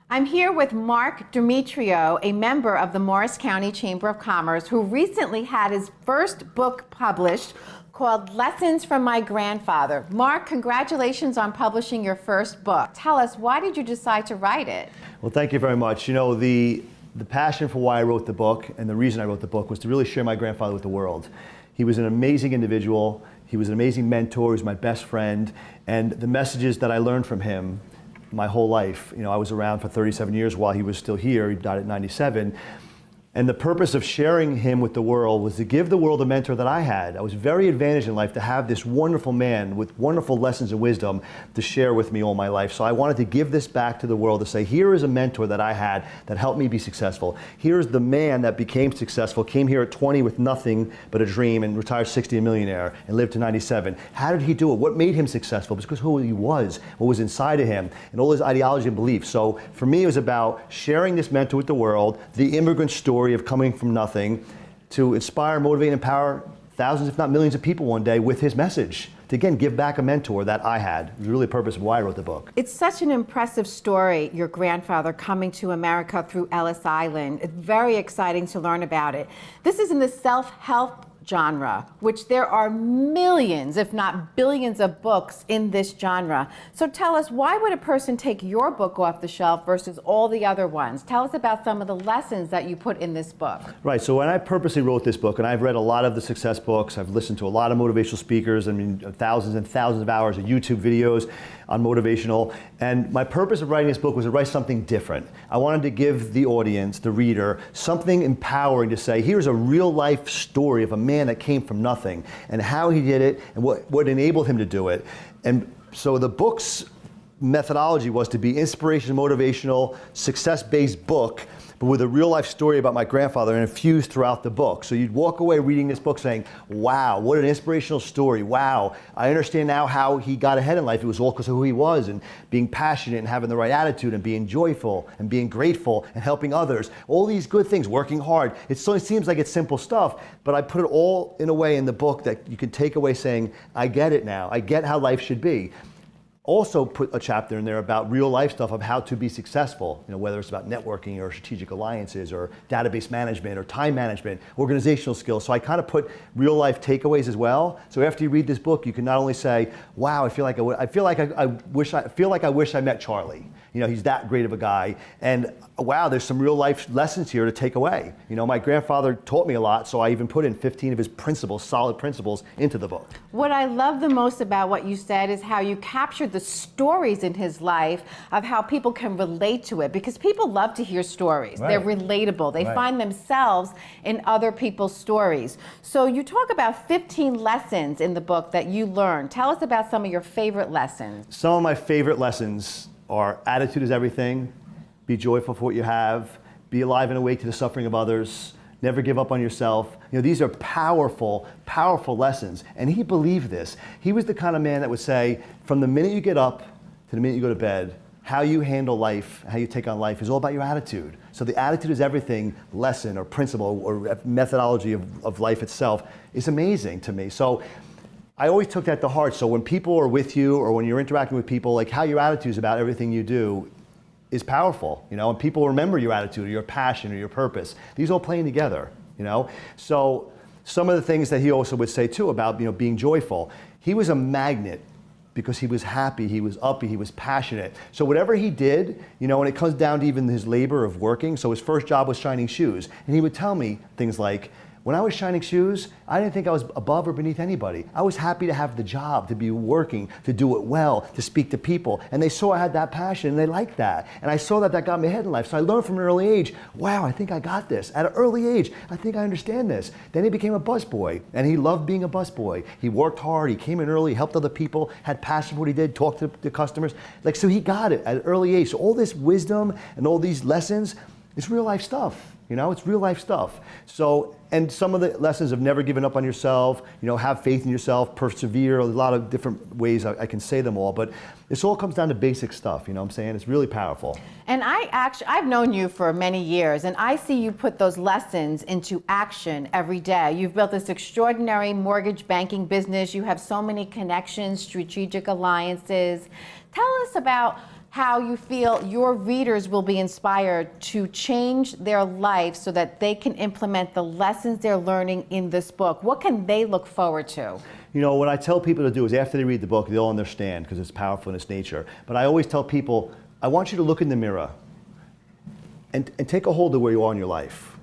I'm here with Marc Demetriou, a member of the Morris County Chamber of Commerce, who recently had his first book published called Lessons from My Grandfather. Marc, congratulations on publishing your first book. Tell us, why did you decide to write it? Well, thank you very much. You know, the passion for why I wrote the book and the reason I wrote the book was to really share my grandfather with the world. He was an amazing individual. He was an amazing mentor. He was my best friend. And the messages that I learned from him my whole life, you know, I was around for 37 years while he was still here. He died at 97. And the purpose of sharing him with the world was to give the world a mentor that I had. I was very advantaged in life to have this wonderful man with wonderful lessons and wisdom to share with me all my life. So I wanted to give this back to the world to say, here is a mentor that I had that helped me be successful. Here's the man that became successful, came here at 20 with nothing but a dream and retired 60 a millionaire and lived to 97. How did he do it? What made him successful? Because who he was, what was inside of him, and all his ideology and beliefs. So for me, it was about sharing this mentor with the world, the immigrant story of coming from nothing to inspire, motivate, and empower thousands, if not millions of people one day with his message. To again, give back a mentor that I had. It was really the purpose of why I wrote the book. It's such an impressive story, your grandfather coming to America through Ellis Island. It's very exciting to learn about it. This is in the self-help genre, which there are millions, if not billions of books in this genre. So tell us, why would a person take your book off the shelf versus all the other ones? Tell us about some of the lessons that you put in this book. Right, so when I purposely wrote this book, and I've read a lot of the success books, I've listened to a lot of motivational speakers, I mean, thousands and thousands of hours of YouTube videos on motivational, and my purpose of writing this book was to write something different. I wanted to give the audience, the reader, something empowering to say, here's a real life story of a man that came from nothing and how he did it and what enabled him to do it. And so the book's methodology was to be inspirational, motivational, success-based book, but with a real life story about my grandfather and infused throughout the book. So you'd walk away reading this book saying, wow, what an inspirational story. Wow, I understand now how he got ahead in life. It was all because of who he was and being passionate and having the right attitude and being joyful and being grateful and helping others. All these good things, working hard. It seems like it's simple stuff, but I put it all in a way in the book that you can take away saying, I get it now. I get how life should be. Also put a chapter in there about real life stuff of how to be successful, you know, whether it's about networking or strategic alliances or database management or time management, organizational skills. So I kind of put real life takeaways as well. So after you read this book, you can not only say, wow, I feel like I wish I met Charlie. You know, he's that great of a guy. And wow, there's some real life lessons here to take away. You know, my grandfather taught me a lot, so I even put in 15 of his principles, solid principles, into the book. What I love the most about what you said is how you captured the stories in his life of how people can relate to it, because people love to hear stories. Right. They're relatable. They find themselves in other people's stories. So you talk about 15 lessons in the book that you learned. Tell us about some of your favorite lessons. Some of my favorite lessons are attitude is everything, be joyful for what you have, be alive and awake to the suffering of others, never give up on yourself. You know, these are powerful, powerful lessons. And he believed this. He was the kind of man that would say, from the minute you get up to the minute you go to bed, how you handle life, how you take on life is all about your attitude. So the attitude is everything lesson or principle or methodology of life itself is amazing to me. So I always took that to heart. So when people are with you or when you're interacting with people, like how your attitude is about everything you do is powerful, you know, and people remember your attitude or your passion or your purpose. These all playing together, you know. So some of the things that he also would say too about, you know, being joyful. He was a magnet because he was happy, he was uppy, he was passionate. So whatever he did, you know, and it comes down to even his labor of working. So his first job was shining shoes. And he would tell me things like, when I was shining shoes, I didn't think I was above or beneath anybody. I was happy to have the job, to be working, to do it well, to speak to people. And they saw I had that passion and they liked that. And I saw that that got me ahead in life. So I learned from an early age, wow, I think I got this. At an early age, I think I understand this. Then he became a busboy and he loved being a busboy. He worked hard, he came in early, helped other people, had passion for what he did, talked to the customers. Like, so he got it at an early age. So all this wisdom and all these lessons, it's real life stuff. You know, it's real life stuff. So, and some of the lessons of never giving up on yourself, you know, have faith in yourself, persevere, a lot of different ways I can say them all, but this all comes down to basic stuff, you know what I'm saying? It's really powerful. And I've known you for many years, and I see you put those lessons into action every day. You've built this extraordinary mortgage banking business. You have so many connections, strategic alliances. Tell us about how you feel your readers will be inspired to change their life so that they can implement the lessons they're learning in this book. What can they look forward to? You know, what I tell people to do is after they read the book, they'll understand because it's powerful in its nature. But I always tell people, I want you to look in the mirror and take a hold of where you are in your life.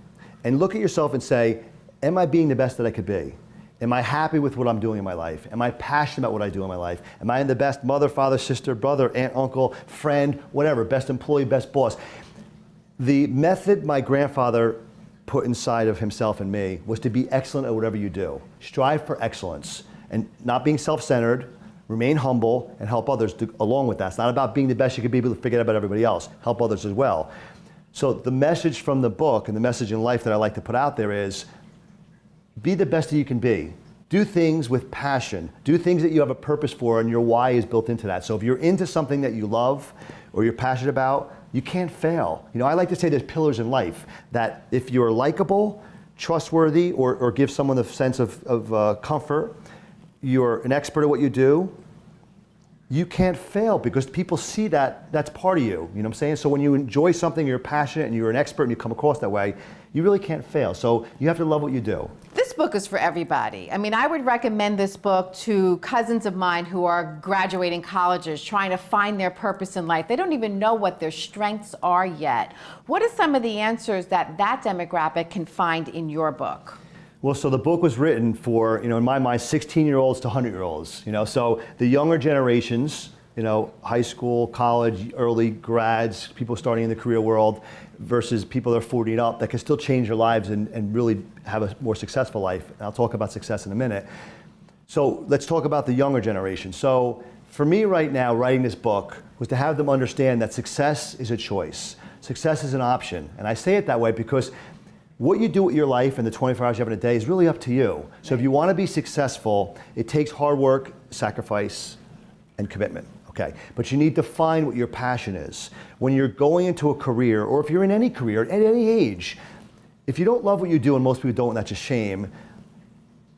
And look at yourself and say, am I being the best that I could be? Am I happy with what I'm doing in my life? Am I passionate about what I do in my life? Am I the best mother, father, sister, brother, aunt, uncle, friend, whatever, best employee, best boss? The method my grandfather put inside of himself and me was to be excellent at whatever you do. Strive for excellence and not being self-centered, remain humble, and help others along with that. It's not about being the best you could be, but forget about everybody else. Help others as well. So the message from the book and the message in life that I like to put out there is, be the best that you can be. Do things with passion. Do things that you have a purpose for, and your why is built into that. So if you're into something that you love or you're passionate about, you can't fail. You know, I like to say there's pillars in life, that if you're likable, trustworthy, or give someone a sense of comfort, you're an expert at what you do, you can't fail because people see that that's part of you. You know what I'm saying? So when you enjoy something, you're passionate, and you're an expert, and you come across that way, you really can't fail. So you have to love what you do. This book is for everybody. I mean, I would recommend this book to cousins of mine who are graduating colleges, trying to find their purpose in life. They don't even know what their strengths are yet. What are some of the answers that demographic can find in your book? Well, so the book was written for, you know, in my mind, 16-year-olds to 100-year-olds. You know, so the younger generations, you know, high school, college, early grads, people starting in the career world, versus people that are 40 and up that can still change their lives and really have a more successful life. And I'll talk about success in a minute. So let's talk about the younger generation. So for me right now, writing this book was to have them understand that success is a choice. Success is an option. And I say it that way because what you do with your life and the 24 hours you have in a day is really up to you. So if you want to be successful, it takes hard work, sacrifice, and commitment. Okay, but you need to find what your passion is. When you're going into a career, or if you're in any career at any age, if you don't love what you do, and most people don't, and that's a shame,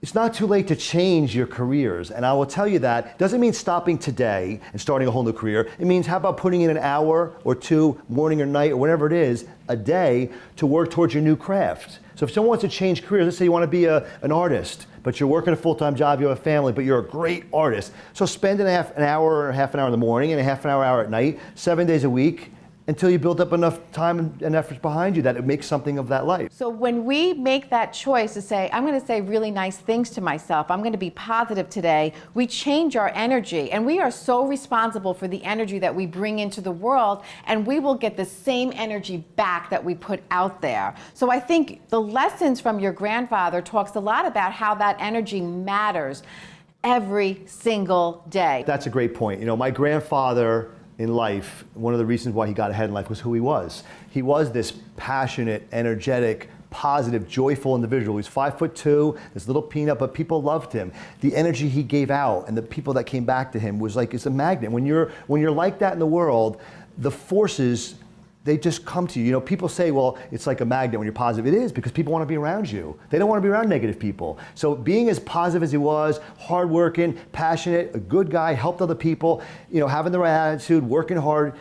it's not too late to change your careers. And I will tell you that doesn't mean stopping today and starting a whole new career. It means how about putting in an hour or two, morning or night, or whatever it is, a day to work towards your new craft. So if someone wants to change careers, let's say you want to be an artist, but you're working a full-time job, you have a family, but you're a great artist. So spend an hour or half an hour in the morning and a half an hour at night, 7 days a week, until you build up enough time and efforts behind you that it makes something of that life. So when we make that choice to say, I'm going to say really nice things to myself, I'm going to be positive today, we change our energy. And we are so responsible for the energy that we bring into the world, and we will get the same energy back that we put out there. So I think the lessons from your grandfather talks a lot about how that energy matters every single day. That's a great point. You know, my grandfather in life, one of the reasons why he got ahead in life was who he was. He was this passionate, energetic, positive, joyful individual. He's 5'2", this little peanut, but people loved him. The energy he gave out and the people that came back to him was like, it's a magnet. When you're like that in the world, the forces, they just come to you. You know, people say, well, it's like a magnet when you're positive. It is, because people want to be around you. They don't want to be around negative people. So being as positive as he was, hardworking, passionate, a good guy, helped other people, you know, having the right attitude, working hard,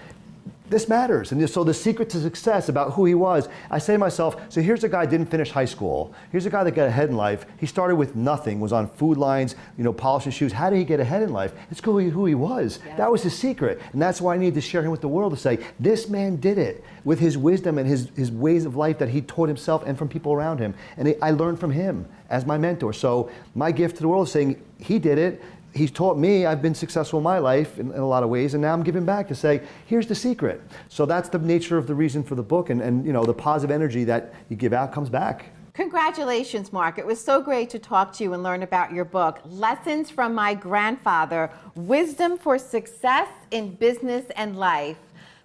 this matters. And so the secret to success about who he was, I say to myself, so here's a guy who didn't finish high school. Here's a guy that got ahead in life. He started with nothing, was on food lines, you know, polishing shoes. How did he get ahead in life? It's who he was. Yeah. That was his secret. And that's why I need to share him with the world, to say, this man did it with his wisdom and his ways of life that he taught himself and from people around him. And I learned from him as my mentor. So my gift to the world is saying, he did it. He's taught me, I've been successful in my life in a lot of ways, and now I'm giving back to say, here's the secret. So that's the nature of the reason for the book, and you know, the positive energy that you give out comes back. Congratulations, Marc. It was so great to talk to you and learn about your book, Lessons from My Grandfather, Wisdom for Success in Business and Life.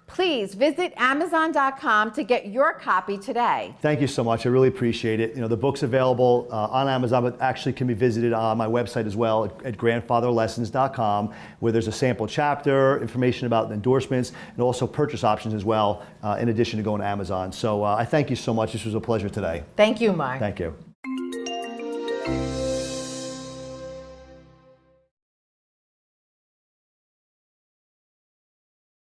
Please visit Amazon.com to get your copy today. Thank you so much. I really appreciate it. You know, the book's available on Amazon, but actually can be visited on my website as well at grandfatherlessons.com, where there's a sample chapter, information about endorsements, and also purchase options as well, in addition to going to Amazon. So I thank you so much. This was a pleasure today. Thank you, Marc. Thank you.